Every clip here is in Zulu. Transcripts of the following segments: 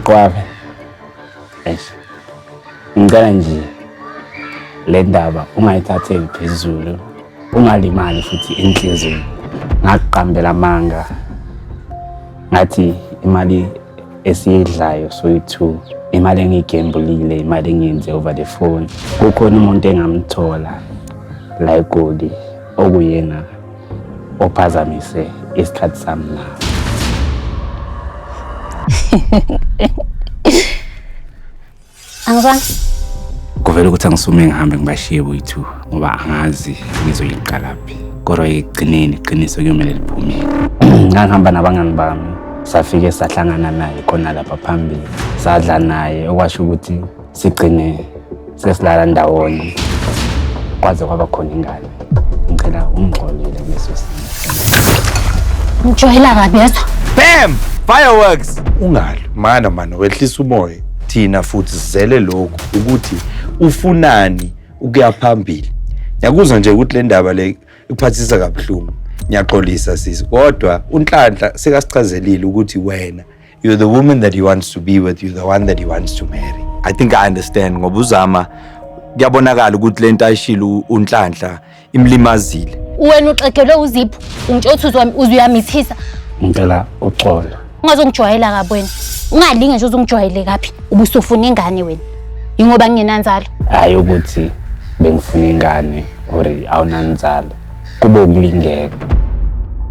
Mqwabe. Ngicela nje le ndaba ungayithatheli phezulu. Ungalimali futhi enhlizweni. Ngakuqambela amanga. Ngathi imali esiyidlayo soyi2, imali engigembulile, imali engiyenze over the phone. Kukhona umuntu engamthola la eGoli okuyena ophazamise isikhathi sami la. Angizwani? Kuvela ukuthi angisume ngihambe ngibashiye boyi2 ngoba angazi ngizoyiqalaphi. Kodwa ekugcineni iqiniso kuyomele liphumele. Ngangihamba nabangani bami, safike sahlangana naye khona lapha phambili. Sadla naye okwasho ukuthi sigcine sesilala ndawonye. Kwaze kwaba khona ingane. Ngicela ungixolele leso simo. Ngijwayela kabi yezwa. Bam! Fireworks! Ungalo, mana wehlisa umoya. Thina futhi sizele lokho ukuthi ufunani ukuya phambili. Ngiyakuzwa nje ukuthi le ndaba le ikuphathisa kabuhlungu. Ngiyaxolisa sisi. Kodwa uNhlanhla sekasichazelile ukuthi wena you're the woman that he wants to be with, you're the one that he wants to marry. I think I understand ngoba uzama kuyabonakala ukuthi lento ayishilo uNhlanhla imlimazile. Wena uxegelwe uzipho, ungitshothi uzuyamithisa. Ngicela uxolo. Ungazongijwayela kabi wena. Ungalinge nje uzongijwayele kapi. Ubusufuna ingane wena. Ingoba ngingenanzalo. Hayi ukuthi bengifuna ingane or awunanzalo. Kube ukulingeka.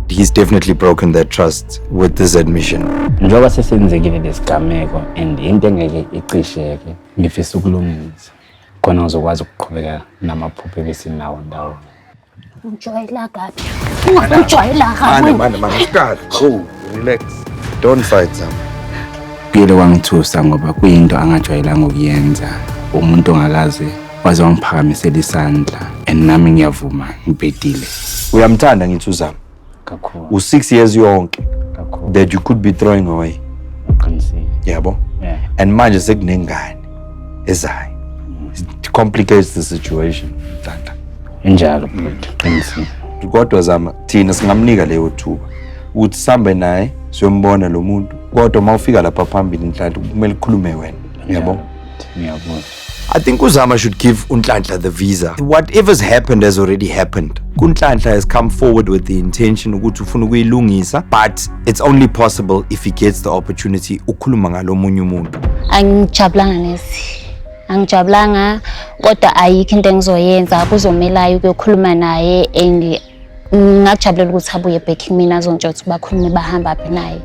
He's definitely broken that trust with this admission. Njoba sesenzekile lesigameko and into engeke icisheke, ngifisa ukulungisa. Khona ngizokwazi ukuqhubeka namaphupho ebesinawo ndawo. Ungijwayela kabi. Ungijwayela kabi. Man, go, relax. Don't fight Zama. Kuyele kwangithusa ngoba kuyinto angajwayelanga ukuyenza. Umuntu ongakaze waze wangiphakamisela isandla and nami ngiyavuma ngibhedile. Uyamthanda ngithi uZama. Kakhulu. U6 years yonke Kakhulu. that you could be throwing away. Uqinisile. Yabo? Yeah. And manje sekunengane ezayo. It complicates the situation. Tata. Injalo mfowethu, qinisile. Kodwa Zama thina singamnika leyo thuba ukuthi sambe naye siyombona lo muntu. Kodwa mawufika lapha phambili Nhlanhla kumele ukukhulume wena. Yabo? Ngiyabona. I think Uzama should give uNhlanhla the visa. Whatever's happened has already happened. uNhlanhla has come forward with the intention ukuthi ufuna ukuyilungisa, but it's only possible if he gets the opportunity ukukhuluma ngalomunye umuntu. Angijabulanga nesi. Angijabulanga kodwa ayikho into engizoyenza kuzomelayo ukuyokhuluma naye and ngakujabulela ukuthi abuye back kimi azongitshela ukuthi bakhulume bahamba aphi naye.